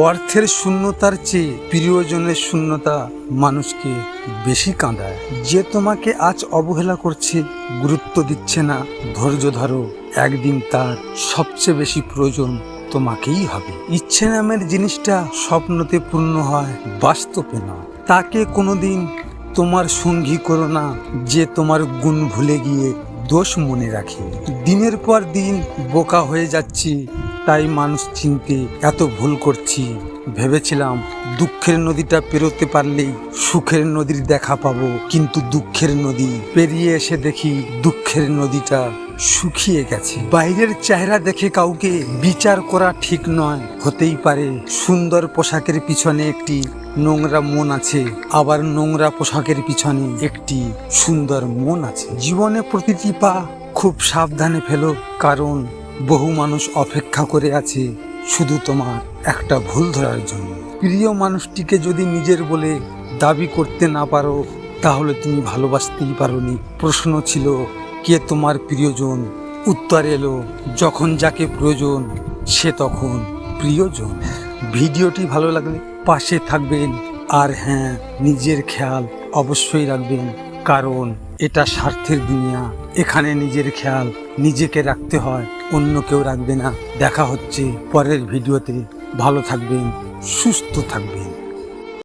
অর্থের শূন্যতার চেয়ে প্রিয়জনের শূন্যতা মানুষকে বেশি কাঁদায়। যে তোমাকে আজ অবহেলা করছে, গুরুত্ব দিচ্ছে না, ধৈর্য ধরো, একদিন তার সবচেয়ে বেশি প্রয়োজন তোমাকেই হবে। ইচ্ছে নামের জিনিসটা স্বপ্নতে পূর্ণ হয়, বাস্তবে না। তাকে কোনোদিন তোমার সঙ্গী করো না যে তোমার গুণ ভুলে গিয়ে দোষ মনে রাখে। দিনের পর দিন বোকা হয়ে যাচ্ছি, তাই মানুষ চিনতে এত ভুল করছি। ভেবেছিলাম দুঃখের নদীটা পেরোতে পারলেই সুখের নদীর দেখা পাবো, কিন্তু দুঃখের নদী পেরিয়ে এসে দেখি দুঃখের নদীটা শুকিয়ে গেছে। বাইরের চেহারা দেখে কাউকে বিচার করা ঠিক নয়। হতেই পারে সুন্দর পোশাকের পিছনে একটি নোংরা মন আছে, আবার নোংরা পোশাকের পিছনে একটি সুন্দর মন আছে। জীবনে প্রতিটি পা খুব সাবধানে ফেলো, কারণ বহু মানুষ অপেক্ষা করে আছে শুধু তোমার একটা ভুল ধরার জন্য। প্রিয় মানুষটিকে যদি নিজের বলে দাবি করতে না পারো, তাহলে তুমি ভালোবাসতেই পারোনি। প্রশ্ন ছিল কে তোমার প্রিয়জন, উত্তর এলো যখন যাকে প্রয়োজন সে তখন প্রিয়জন। ভিডিওটি ভালো লাগলে পাশে থাকবেন, আর হ্যাঁ, নিজের খেয়াল অবশ্যই রাখবেন, কারণ এটা স্বার্থের দুনিয়া। এখানে নিজের খেয়াল নিজেকে রাখতে হয়, অন্য কেউ রাখবে না। দেখা হচ্ছে পরের ভিডিওতে। ভালো থাকবেন, সুস্থ থাকবেন।